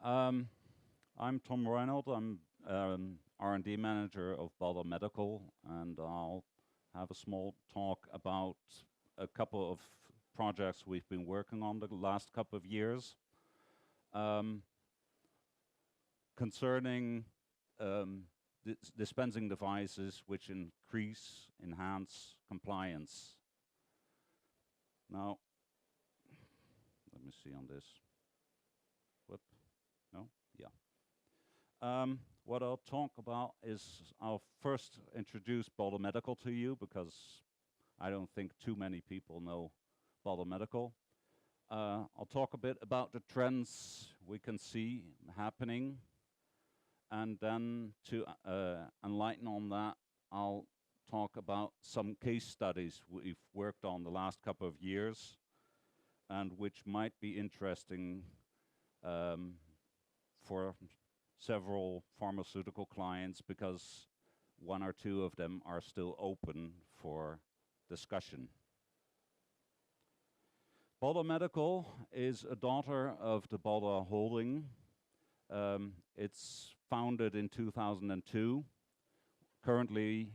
Um, I'm Tom Reynolds. I'm R&D manager of Balder Medical, and I'll have a small talk about a couple of projects we've been working on the last couple of years um, concerning dispensing devices which enhance compliance. Now, let me see on this. Whoop, no, yeah. What I'll talk about is I'll first introduce Balder Medical to you because I don't think too many people know Balder Medical. I'll talk a bit about the trends we can see happening, and then to enlighten on that, I'll talk about some case studies we've worked on the last couple of years and which might be interesting for several pharmaceutical clients because one or two of them are still open for discussion. Balder Medical is a daughter of the Balder Holding. It's founded in 2002. Currently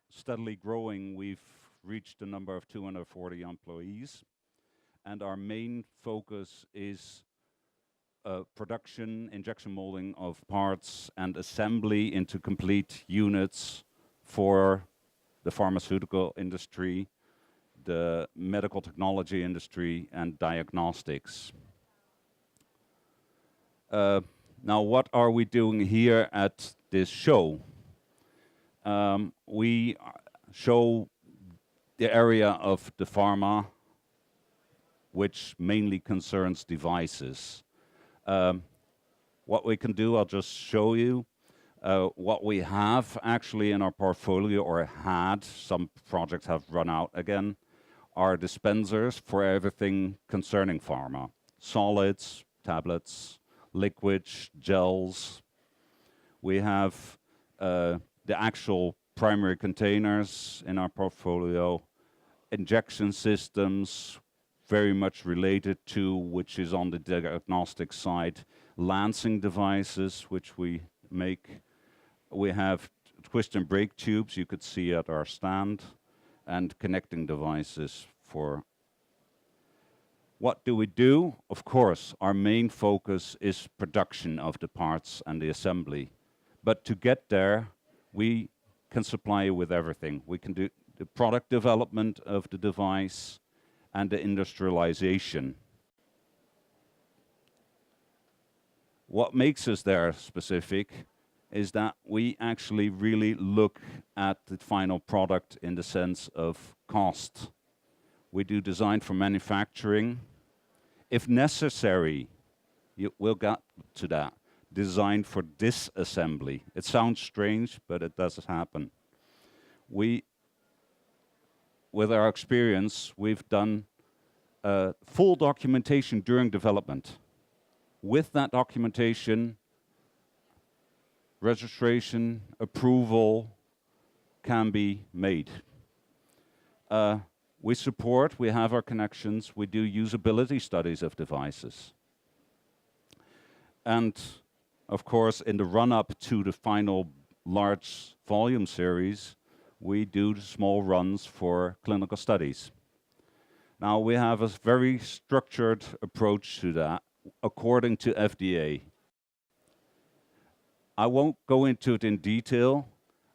steadily growing, we've reached a number of 240 employees. And our main focus is production, injection molding of parts and assembly into complete units for the pharmaceutical industry, the medical technology industry, and diagnostics. Now, what are we doing here at this show? We show the area of the pharma which mainly concerns devices. What we can do, I'll just show you what we have actually in our portfolio or had. Some projects have run out again. Are dispensers for everything concerning pharma. Solids, tablets, liquids, gels. We have the actual primary containers in our portfolio. Injection systems, very much related to, which is on the diagnostic side, lancing devices, which we make. We have twist and break tubes you could see at our stand, and connecting devices for. What do we do? Of course, our main focus is production of the parts and the assembly. But to get there, we can supply you with everything. We can do the product development of the device and the industrialization. What makes us there specific is that we actually really look at the final product in the sense of cost. We do design for manufacturing. If necessary, we'll get to that. Design for disassembly. It sounds strange, but it does happen. With our experience, we've done full documentation during development. With that documentation, registration, approval can be made. We have our connections, we do usability studies of devices. And of course, in the run-up to the final large volume series, we do small runs for clinical studies. Now, we have a very structured approach to that, according to FDA. I won't go into it in detail.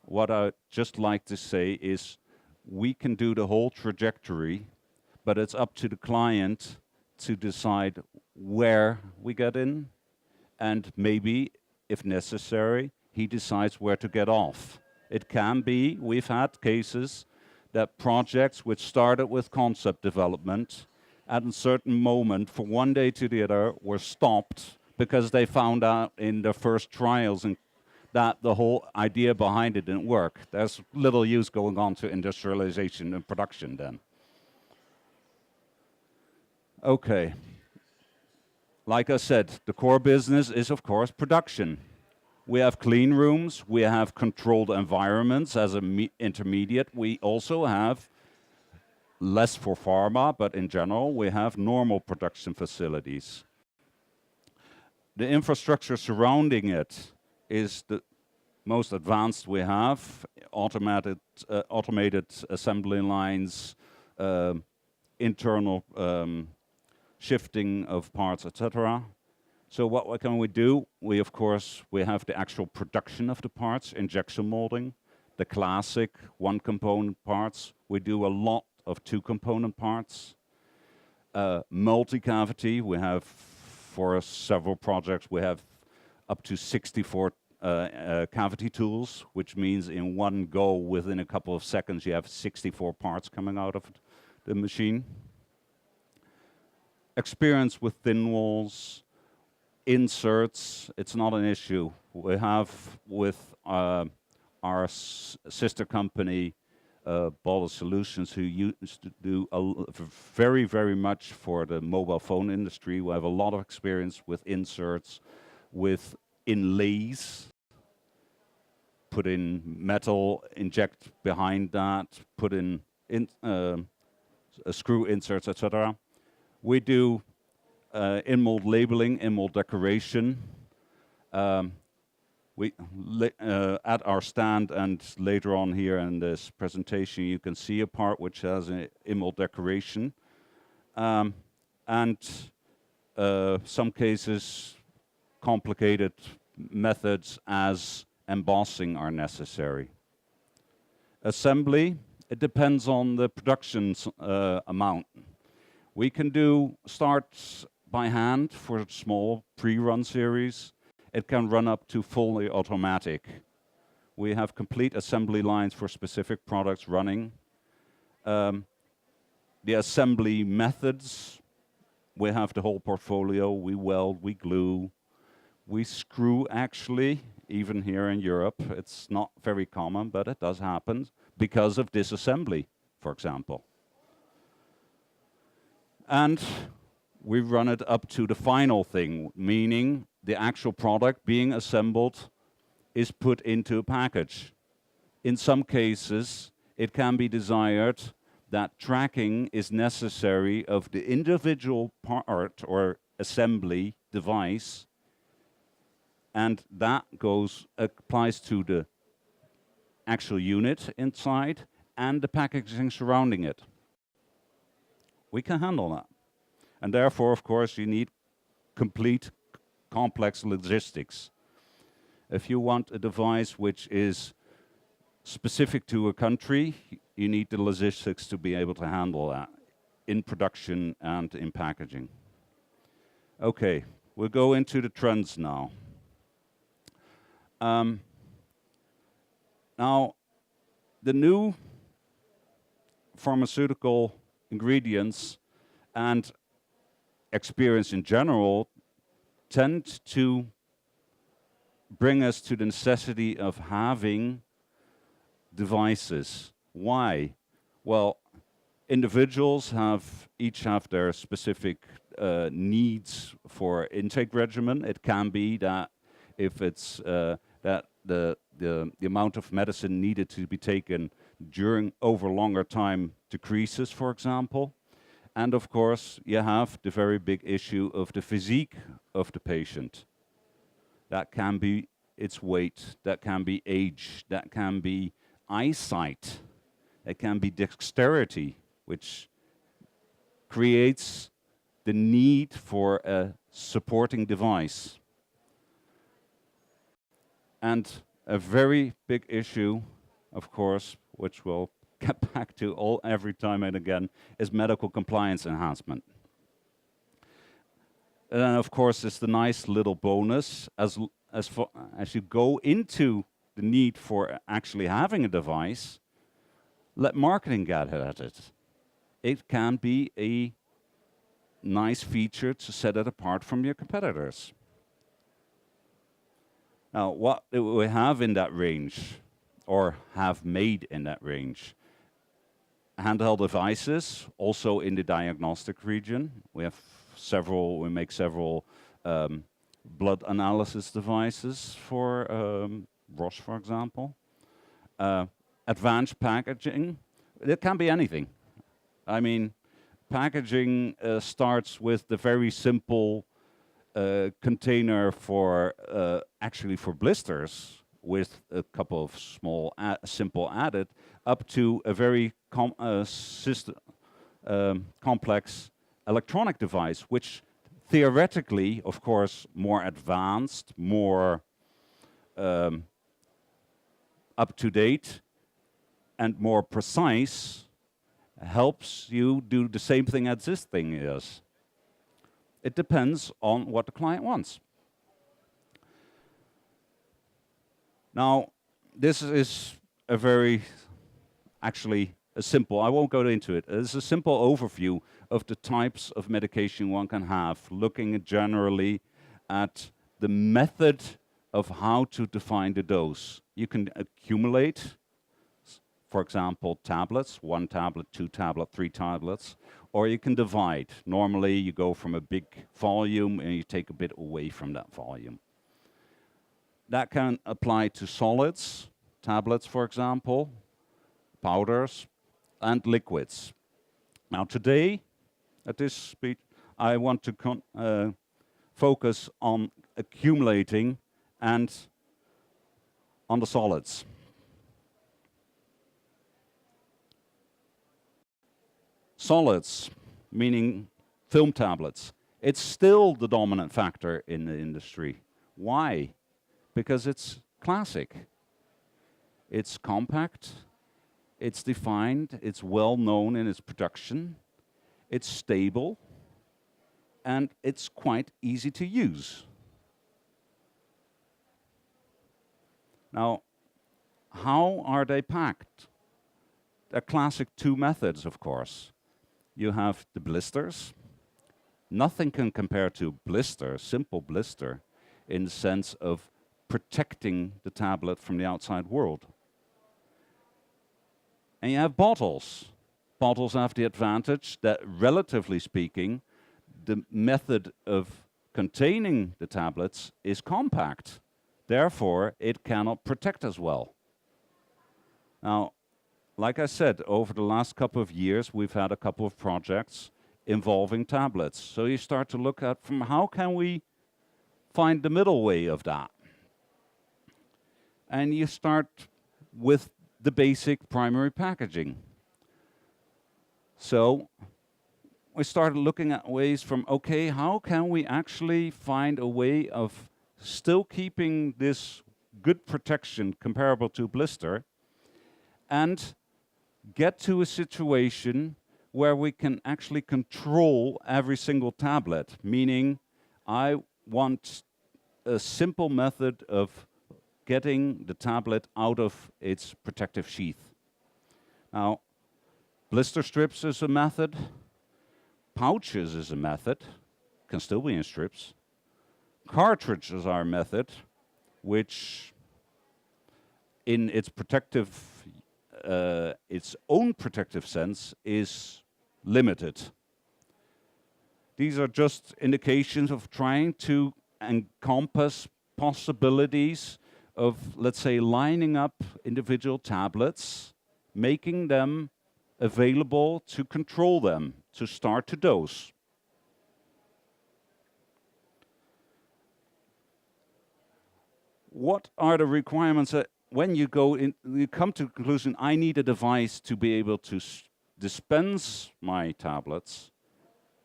What I'd just like to say is we can do the whole trajectory, but it's up to the client to decide where we get in, and maybe, if necessary, he decides where to get off. It can be, we've had cases that projects which started with concept development at a certain moment, from one day to the other, were stopped because they found out in their first trials that the whole idea behind it didn't work. There's little use going on to industrialization and production then. Okay. Like I said, the core business is, of course, production. We have clean rooms, we have controlled environments as an intermediate. We also have, less for pharma, but in general, we have normal production facilities. The infrastructure surrounding it is the most advanced we have, automated assembly lines, internal shifting of parts, etc. So what can we do? We, of course, we have the actual production of the parts, injection molding, the classic one-component parts. We do a lot of two-component parts. Multi-cavity, we have, for several projects, we have up to 64 cavity tools, which means in one go, within a couple of seconds, you have 64 parts coming out of the machine. Experience with thin walls, inserts, it's not an issue. We have with our sister company, Baller Solutions, who used to do very, very much for the mobile phone industry. We have a lot of experience with inserts, with inlays, put in metal, inject behind that, put in screw inserts, etc. We do in-mold labeling, in-mold decoration. At our stand and later on here in this presentation, you can see a part which has an in-mold decoration. And some cases, complicated methods as embossing are necessary. Assembly, it depends on the production amount. We can start by hand for small pre-run series. It can run up to fully automatic. We have complete assembly lines for specific products running. The assembly methods, we have the whole portfolio. We weld, we glue, we screw actually, even here in Europe. It's not very common, but it does happen because of disassembly, for example. And we run it up to the final thing, meaning the actual product being assembled is put into a package. In some cases, it can be desired that tracking is necessary of the individual part or assembly device, and that applies to the actual unit inside and the packaging surrounding it. We can handle that. And therefore, of course, you need complete complex logistics. If you want a device which is specific to a country, you need the logistics to be able to handle that in production and in packaging. Okay, we'll go into the trends now. Now, the new pharmaceutical ingredients and experience in general tend to bring us to the necessity of having devices. Why? Well, individuals each have their specific needs for intake regimen. It can be that if it's that the amount of medicine needed to be taken over longer time decreases, for example. And of course, you have the very big issue of the physique of the patient. That can be its weight, that can be age, that can be eyesight, it can be dexterity, which creates the need for a supporting device. And a very big issue, of course, which we'll get back to every time and again, is medical compliance enhancement. And then, of course, it's the nice little bonus as you go into the need for actually having a device, let marketing get at it. It can be a nice feature to set it apart from your competitors. Now, what do we have in that range, or have made in that range? Handheld devices, also in the diagnostic region. We make several blood analysis devices for Roche, for example. Advanced packaging, it can be anything. I mean, packaging starts with the very simple container for actually for blisters with a couple of small simple added up to a very complex electronic device, which theoretically, of course, more advanced, more up to date, and more precise, helps you do the same thing as this thing is. It depends on what the client wants. Now, this is a very, actually, a simple, I won't go into it. It's a simple overview of the types of medication one can have, looking generally at the method of how to define the dose. You can accumulate, for example, tablets, 1 tablet, 2 tablet, 3 tablets, or you can divide. Normally, you go from a big volume and you take a bit away from that volume. That can apply to solids, tablets, for example, powders, and liquids. Now, today, at this speech, I want to focus on accumulating and on the solids. Solids, meaning film tablets, it's still the dominant factor in the industry. Why? Because it's classic. It's compact, it's defined, it's well known in its production, it's stable, and it's quite easy to use. Now, how are they packed? They're classic 2 methods, of course. You have the blisters. Nothing can compare to blister, simple blister, in the sense of protecting the tablet from the outside world. And you have bottles. Bottles have the advantage that, relatively speaking, the method of containing the tablets is compact. Therefore, it cannot protect as well. Now, like I said, over the last couple of years, we've had a couple of projects involving tablets. So you start to look at from how can we find the middle way of that? And you start with the basic primary packaging. So we started looking at ways from, okay, how can we actually find a way of still keeping this good protection comparable to blister and get to a situation where we can actually control every single tablet, meaning I want a simple method of getting the tablet out of its protective sheath. Now, blister strips is a method, pouches is a method, can still be in strips. Cartridges are a method, which in its protective its own protective sense is limited. These are just indications of trying to encompass possibilities of, let's say, lining up individual tablets, making them available to control them, to start to dose. What are the requirements that when you go in, you come to the conclusion, I need a device to be able to dispense my tablets?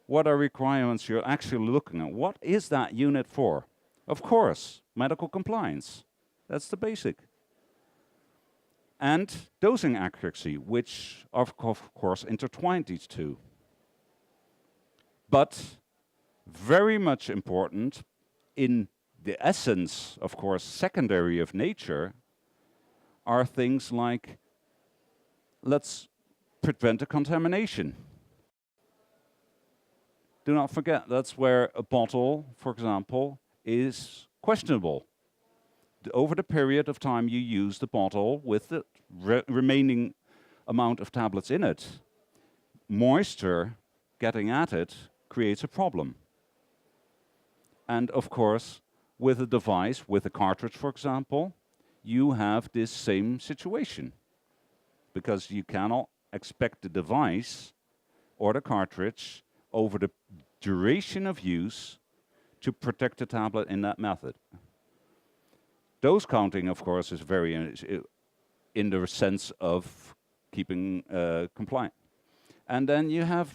What are requirements you're actually looking at? What is that unit for? Of course, medical compliance. That's the basic. And dosing accuracy, which are of course intertwined these two. But very much important in the essence, of course, secondary of nature, are things like, let's prevent a contamination. Do not forget, that's where a bottle, for example, is questionable. Over the period of time you use the bottle with the remaining amount of tablets in it, moisture getting at it creates a problem. And of course, with a device, with a cartridge, for example, you have this same situation, because you cannot expect the device or the cartridge over the duration of use to protect the tablet in that method. Dose counting, of course, is very in the sense of keeping compliant. And then you have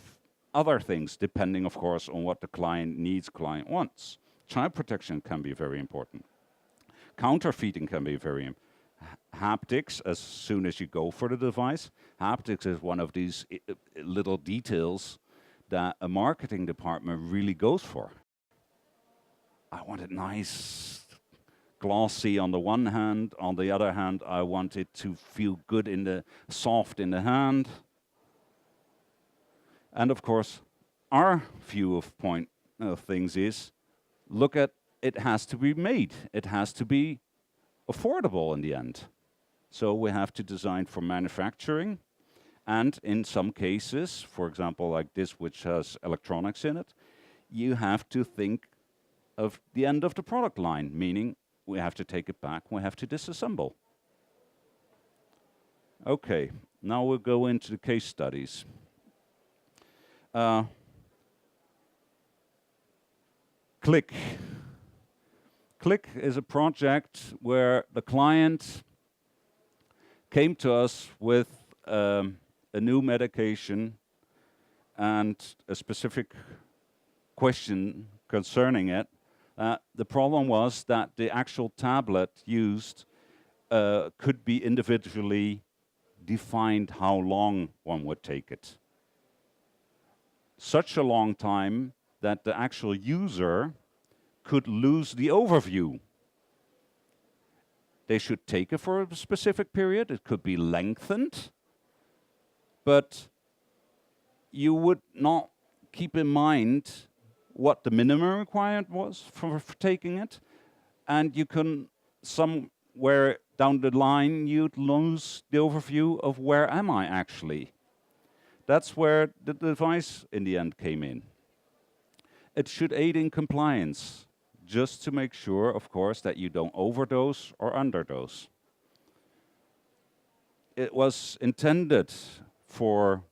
other things, depending, of course, on what the client needs, client wants. Child protection can be very important. Counterfeiting can be very important. Haptics, as soon as you go for the device, haptics is one of these little details that a marketing department really goes for. I want it nice, glossy on the one hand. On the other hand, I want it to feel good soft in the hand. And of course, our view of things is, look at, it has to be made. It has to be affordable in the end. So we have to design for manufacturing, and in some cases, for example, like this, which has electronics in it, you have to think of the end of the product line, meaning we have to take it back, we have to disassemble. Okay, now we'll go into the case studies. Click. Click is a project where the client came to us with a new medication and a specific question concerning it. The problem was that the actual tablet used could be individually defined how long one would take it. Such a long time that the actual user could lose the overview. They should take it for a specific period. It could be lengthened, but you would not keep in mind what the minimum requirement was for taking it, and you can somewhere down the line you'd lose the overview of where am I actually. That's where the device in the end came in. It should aid in compliance, just to make sure, of course, that you don't overdose or underdose. It was intended for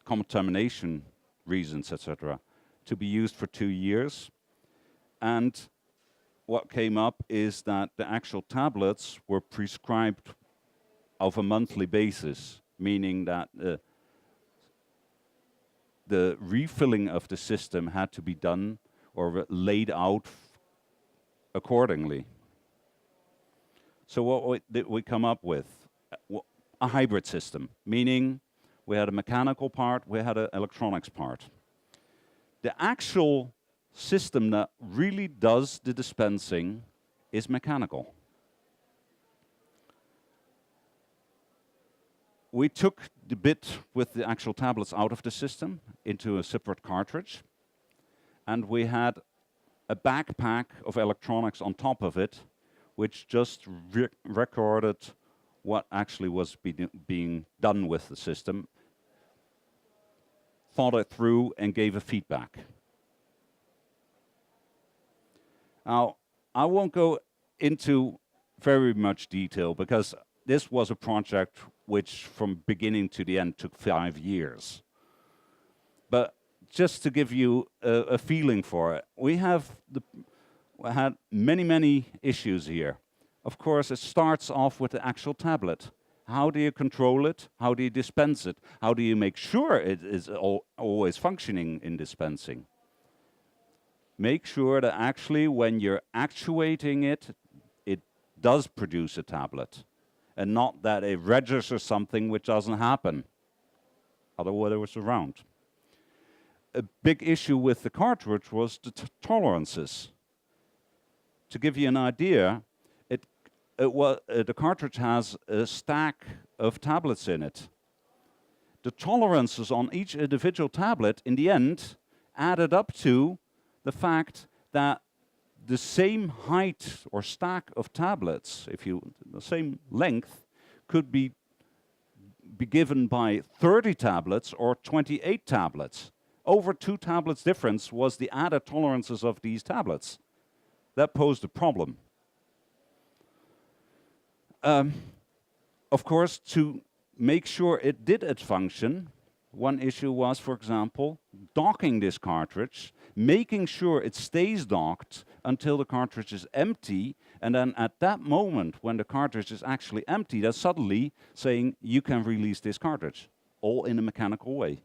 contamination reasons, etc., to be used for 2 years. And what came up is that the actual tablets were prescribed of a monthly basis, meaning that the refilling of the system had to be done or laid out accordingly. So what did we come up with? A hybrid system, meaning we had a mechanical part, we had an electronics part. The actual system that really does the dispensing is mechanical. We took the bit with the actual tablets out of the system into a separate cartridge, and we had a backpack of electronics on top of it, which just recorded what actually was being done with the system, thought it through, and gave a feedback. Now, I won't go into very much detail because this was a project which from beginning to the end took 5 years. But just to give you a feeling for it, we had many issues here. Of course, it starts off with the actual tablet. How do you control it? How do you dispense it? How do you make sure it is always functioning in dispensing? Make sure that actually when you're actuating it, it does produce a tablet, and not that it registers something which doesn't happen. Otherwise, it was around. A big issue with the cartridge was the tolerances. To give you an idea, the cartridge has a stack of tablets in it. The tolerances on each individual tablet, in the end, added up to the fact that the same height or stack of tablets, the same length, could be given by 30 tablets or 28 tablets. Over 2 tablets difference was the added tolerances of these tablets. That posed a problem. Of course, to make sure it did its function, One issue was, for example, docking this cartridge, making sure it stays docked until the cartridge is empty, and then at that moment, when the cartridge is actually empty, that's suddenly saying you can release this cartridge, all in a mechanical way.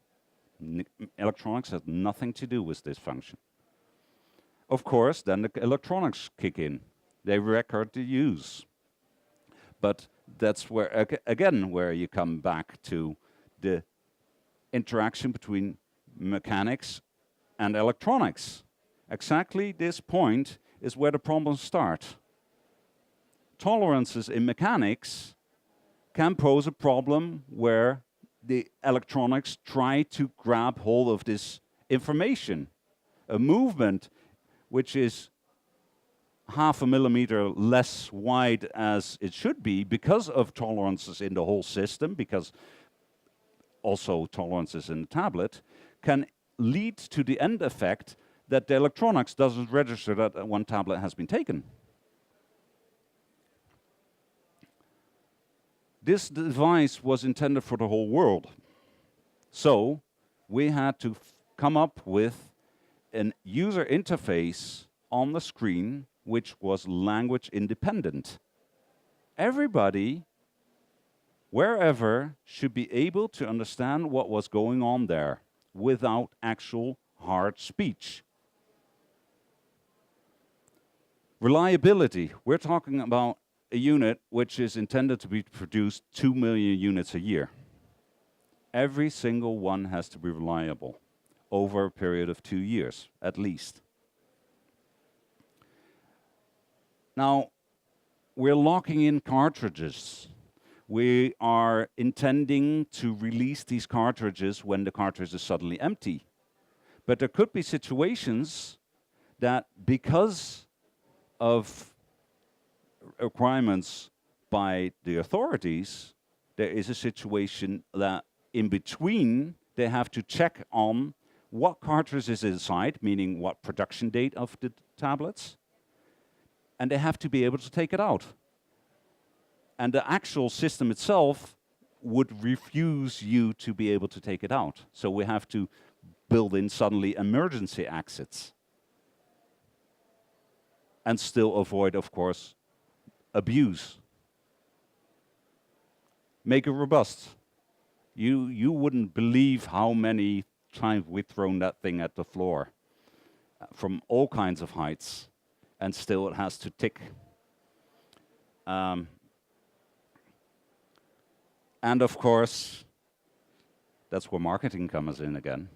Electronics has nothing to do with this function. Of course, then the electronics kick in. They record the use. But that's where, again, where you come back to the interaction between mechanics and electronics. Exactly this point is where the problems start. Tolerances in mechanics can pose a problem where the electronics try to grab hold of this information. A movement which is half a millimeter less wide as it should be because of tolerances in the whole system, because also tolerances in the tablet, can lead to the end effect that the electronics doesn't register that one tablet has been taken. This device was intended for the whole world. So we had to come up with a user interface on the screen which was language independent. Everybody, wherever, should be able to understand what was going on there without actual hard speech. Reliability. We're talking about a unit which is intended to be produced 2 million units a year. Every single one has to be reliable over a period of 2 years, at least. Now, we're locking in cartridges. We are intending to release these cartridges when the cartridge is suddenly empty. But there could be situations that because of requirements by the authorities, there is a situation that in between they have to check on what cartridge is inside, meaning what production date of the tablets, and they have to be able to take it out. And the actual system itself would refuse you to be able to take it out. So we have to build in suddenly emergency exits. And still avoid, of course, abuse. Make it robust. You wouldn't believe how many times we've thrown that thing at the floor from all kinds of heights, and still it has to tick. And of course, that's where marketing comes in again.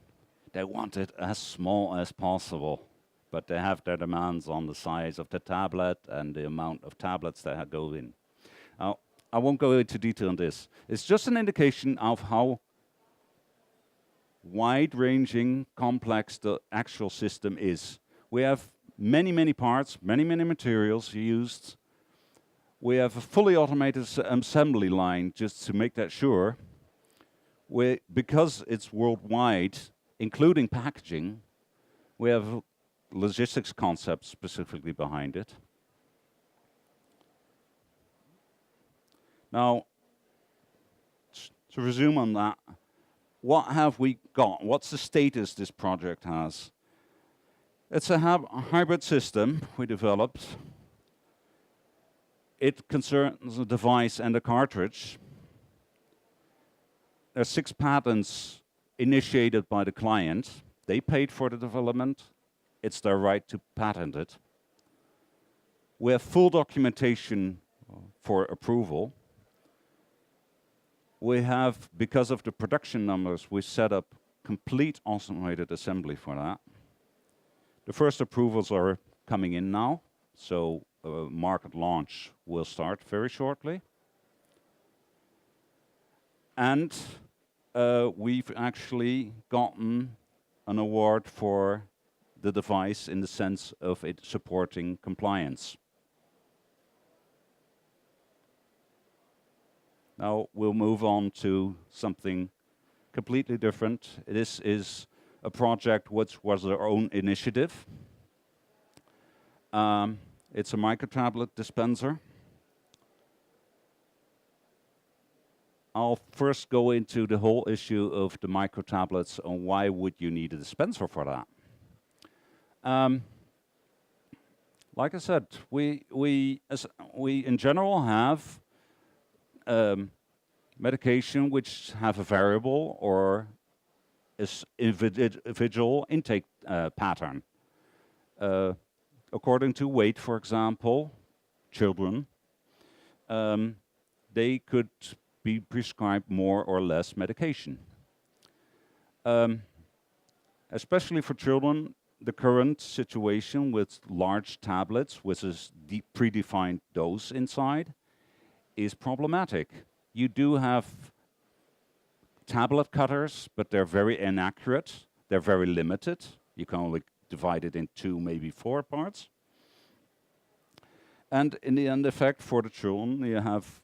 They want it as small as possible, but they have their demands on the size of the tablet and the amount of tablets that go in. Now, I won't go into detail on this. It's just an indication of how wide-ranging, complex the actual system is. We have many, many parts, many, many materials used. We have a fully automated assembly line, just to make that sure. Because it's worldwide, including packaging, we have logistics concepts specifically behind it. Now, to resume on that, what have we got? What's the status this project has? It's a hybrid system we developed. It concerns a device and a cartridge. There are 6 patents initiated by the client. They paid for the development. It's their right to patent it. We have full documentation for approval. We have, because of the production numbers, we set up complete automated assembly for that. The first approvals are coming in now, so market launch will start very shortly. And we've actually gotten an award for the device in the sense of it supporting compliance. Now we'll move on to something completely different. This is a project which was our own initiative. It's a microtablet dispenser. I'll first go into the whole issue of the micro tablets and why would you need a dispenser for that. Like I said, we in general have medication which have a variable or individual intake pattern. According to weight, for example, children, they could be prescribed more or less medication. Especially for children, the current situation with large tablets with a predefined dose inside is problematic. You do have tablet cutters, but they're very inaccurate. They're very limited. You can only divide it in 2, maybe 4 parts. And in the end effect for the children, you have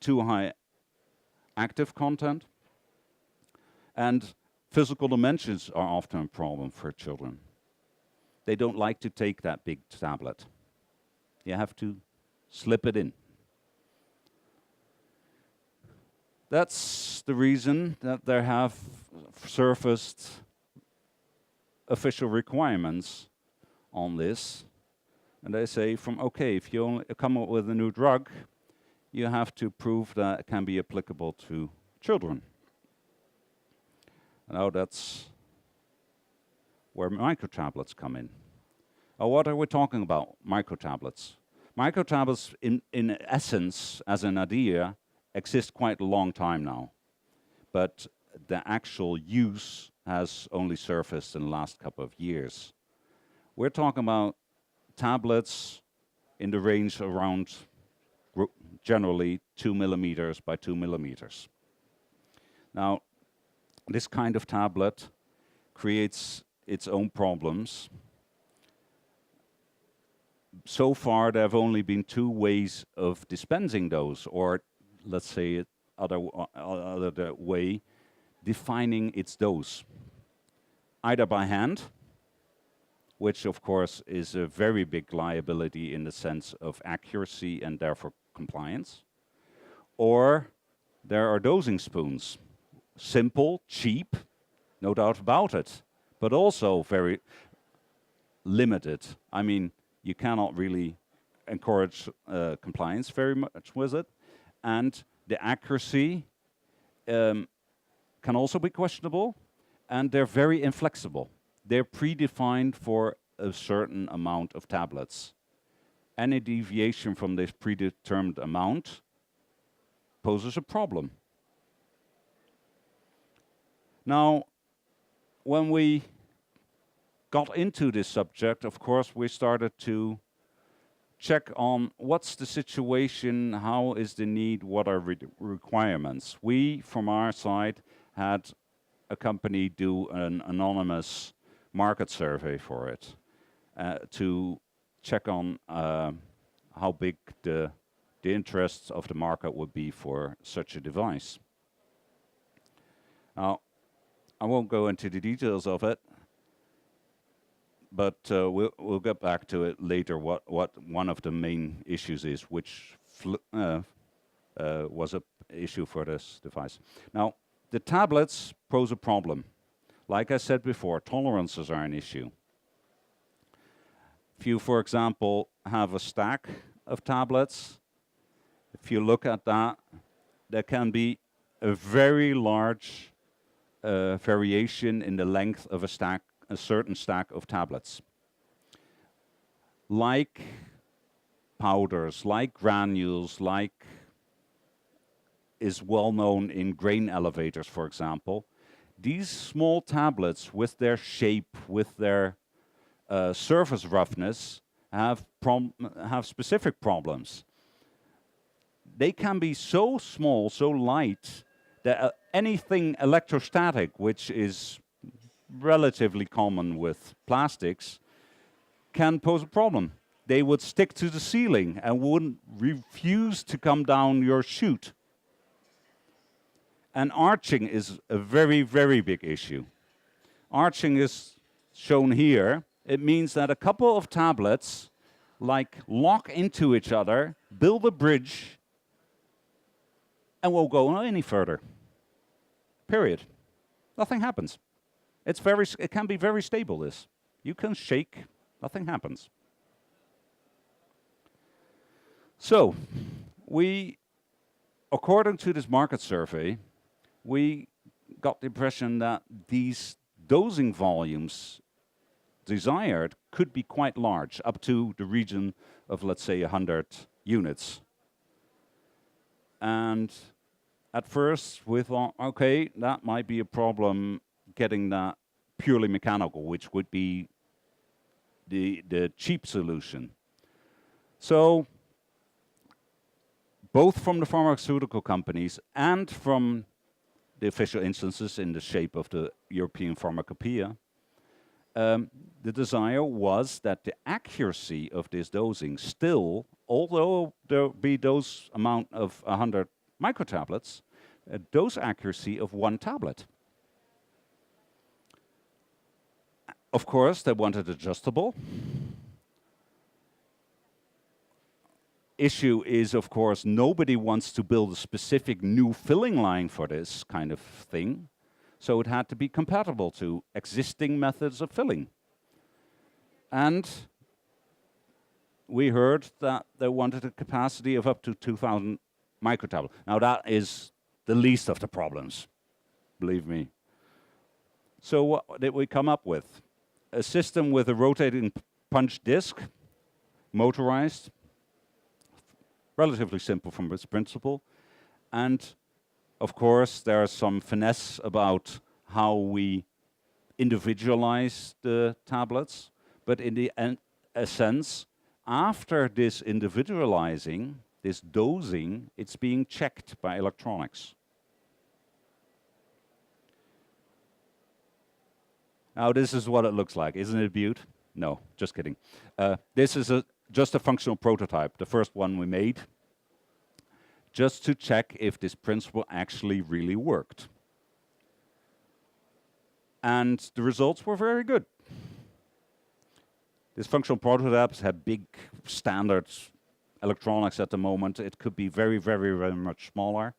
too high active content. And physical dimensions are often a problem for children. They don't like to take that big tablet. You have to slip it in. That's the reason that there have surfaced official requirements on this. And they say if you only come up with a new drug, you have to prove that it can be applicable to children. Now that's where microtablets come in. What are we talking about? Microtablets. Microtablets, in essence, as an idea, exist quite a long time now. But the actual use has only surfaced in the last couple of years. We're talking about tablets in the range around generally 2 millimeters by 2 millimeters. Now, this kind of tablet creates its own problems. So far, there have only been 2 ways of dispensing those, or let's say it other way, defining its dose. Either by hand, which of course is a very big liability in the sense of accuracy and therefore compliance, or there are dosing spoons. Simple, cheap, no doubt about it, but also very limited. I mean, you cannot really encourage compliance very much with it, and the accuracy can also be questionable, and they're very inflexible. They're predefined for a certain amount of tablets. Any deviation from this predetermined amount poses a problem. Now, when we got into this subject, of course, we started to check on what's the situation, how is the need, what are requirements. We, from our side, had a company do an anonymous market survey for it to check on how big the interests of the market would be for such a device. Now, I won't go into the details of it, but we'll get back to it later, what one of the main issues is, which was an issue for this device. Now, the tablets pose a problem. Like I said before, tolerances are an issue. If you, for example, have a stack of tablets, if you look at that, there can be a very large variation in the length of a certain stack of tablets. Like powders, like granules, like is well known in grain elevators, for example, these small tablets with their shape, with their surface roughness, have specific problems. They can be so small, so light, that anything electrostatic, which is relatively common with plastics, can pose a problem. They would stick to the ceiling and wouldn't refuse to come down your chute. And arching is a very, very big issue. Arching is shown here. It means that a couple of tablets lock into each other, build a bridge, and won't go any further. Period. Nothing happens. It can be very stable, this. You can shake, nothing happens. So, according to this market survey, we got the impression that these dosing volumes desired could be quite large, up to the region of, let's say, 100 units. And at first we thought, okay, that might be a problem getting that purely mechanical, which would be the cheap solution. So both from the pharmaceutical companies and from the official instances in the shape of the European Pharmacopoeia, the desire was that the accuracy of this dosing still, although there be dose amount of 100 microtablets, a dose accuracy of 1 tablet. Of course, they wanted adjustable. Issue is, of course, nobody wants to build a specific new filling line for this kind of thing. So it had to be compatible to existing methods of filling. And we heard that they wanted a capacity of up to 2,000 microtablets. Now that is the least of the problems, believe me. So what did we come up with? A system with a rotating punch disc, motorized, relatively simple from its principle. And of course, there's some finesse about how we individualize the tablets. But in the sense, after this individualizing, this dosing, it's being checked by electronics. Now this is what it looks like. Isn't it a beaut? No, just kidding. This is just a functional prototype, the first one we made, just to check if this principle actually really worked. And the results were very good. These functional prototypes have big standard electronics at the moment. It could be very, very, very much smaller.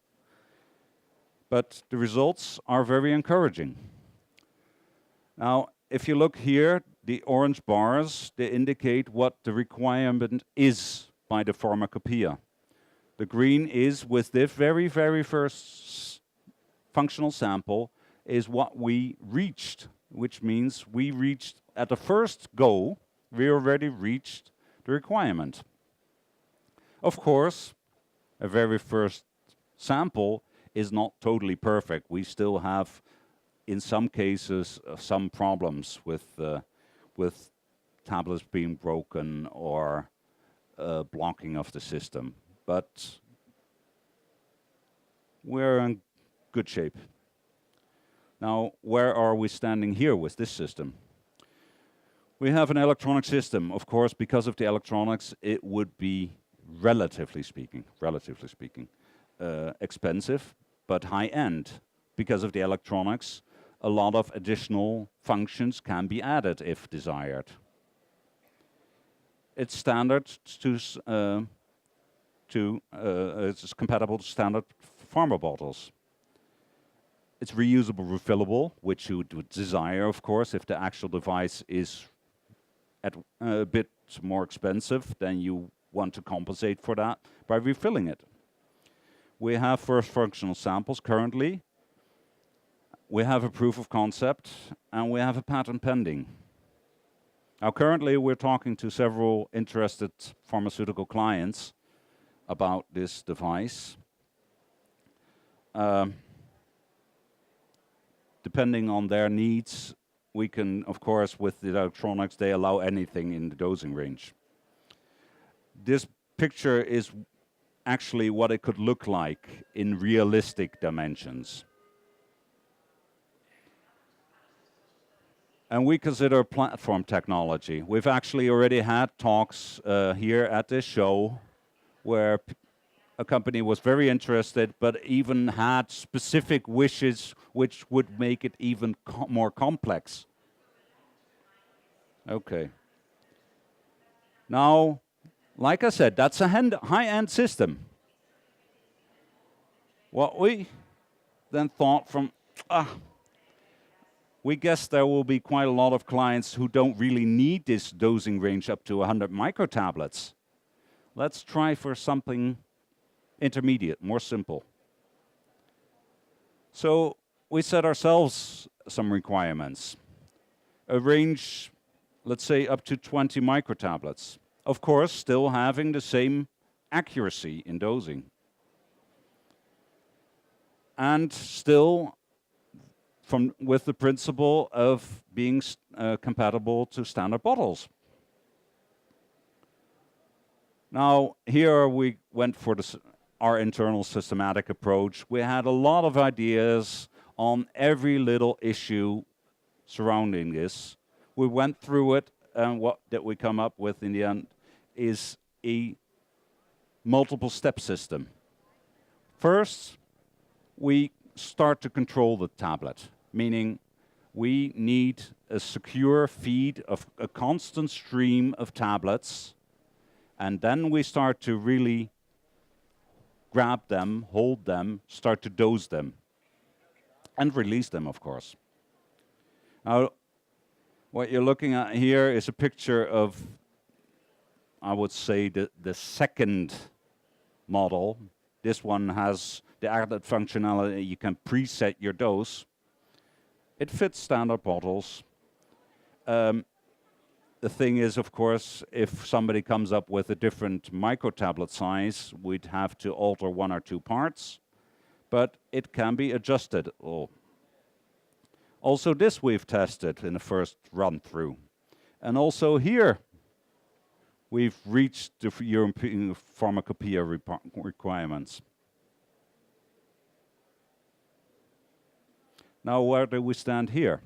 But the results are very encouraging. Now, if you look here, the orange bars, they indicate what the requirement is by the pharmacopoeia. The green is, with this very, very first functional sample, is what we reached, which means we reached, at the first go, we already reached the requirement. Of course, a very first sample is not totally perfect. We still have, in some cases, some problems with tablets being broken or blocking of the system. But we're in good shape. Now, where are we standing here with this system? We have an electronic system. Of course, because of the electronics, it would be, relatively speaking, expensive, but high-end. Because of the electronics, a lot of additional functions can be added if desired. It's standard it's compatible to standard pharma bottles. It's reusable, refillable, which you would desire, of course. If the actual device is a bit more expensive, then you want to compensate for that by refilling it. We have first functional samples currently. We have a proof of concept, and we have a patent pending. Now, currently, we're talking to several interested pharmaceutical clients about this device. Depending on their needs, we can, of course, with the electronics, they allow anything in the dosing range. This picture is actually what it could look like in realistic dimensions. And we consider platform technology. We've actually already had talks here at this show where a company was very interested, but even had specific wishes which would make it even more complex. Okay. Now, like I said, that's a high-end system. What we then thought from, we guess there will be quite a lot of clients who don't really need this dosing range up to 100 microtablets. Let's try for something intermediate, more simple. So we set ourselves some requirements. A range, let's say, up to 20 microtablets. Of course, still having the same accuracy in dosing. And still with the principle of being compatible to standard bottles. Now, here we went for our internal systematic approach. We had a lot of ideas on every little issue surrounding this. We went through it, and what that we come up with in the end is a multiple step system. First, we start to control the tablet, meaning we need a secure feed of a constant stream of tablets, and then we start to really grab them, hold them, start to dose them, and release them, of course. Now, what you're looking at here is a picture of, I would say, the second model. This one has the added functionality, you can preset your dose. It fits standard bottles. The thing is, of course, if somebody comes up with a different microtablet size, we'd have to alter one or two parts, but it can be adjusted. Also, this we've tested in the first run through. And also here, we've reached the European pharmacopoeia requirements. Now, where do we stand here?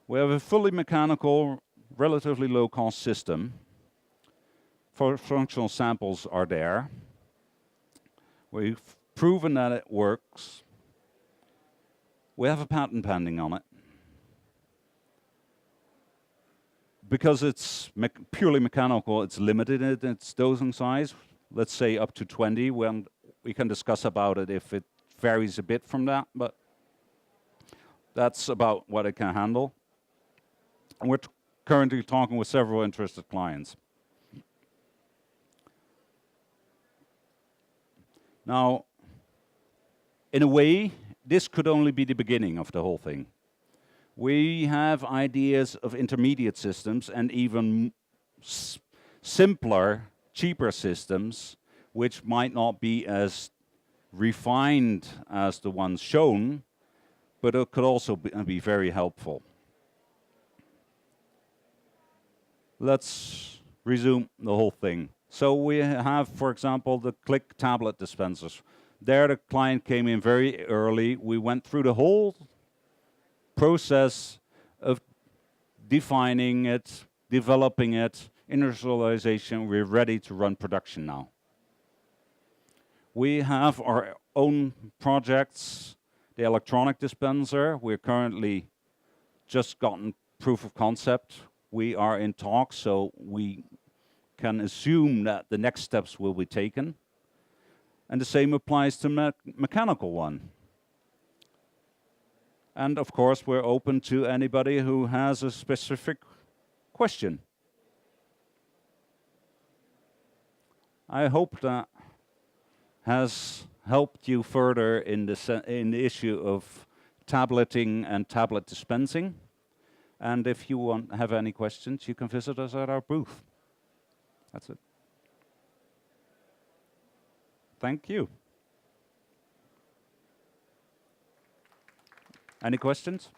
We have a fully mechanical, relatively low-cost system. Functional samples are there. We've proven that it works. We have a patent pending on it. Because it's purely mechanical, it's limited in its dosing size. Let's say up to 20. When we can discuss about it if it varies a bit from that, but that's about what it can handle. And we're currently talking with several interested clients. Now, in a way, this could only be the beginning of the whole thing. We have ideas of intermediate systems and even simpler, cheaper systems, which might not be as refined as the ones shown, but it could also be very helpful. Let's resume the whole thing. So we have, for example, the click tablet dispensers. There the client came in very early. We went through the whole process of defining it, developing it, industrialization. We're ready to run production now. We have our own projects. The electronic dispenser, we're currently just gotten proof of concept. We are in talks, so we can assume that the next steps will be taken. And the same applies to mechanical one. And of course, we're open to anybody who has a specific question. I hope that has helped you further in the issue of tableting and tablet dispensing. And if you have any questions, you can visit us at our booth. That's it. Thank you. Any questions?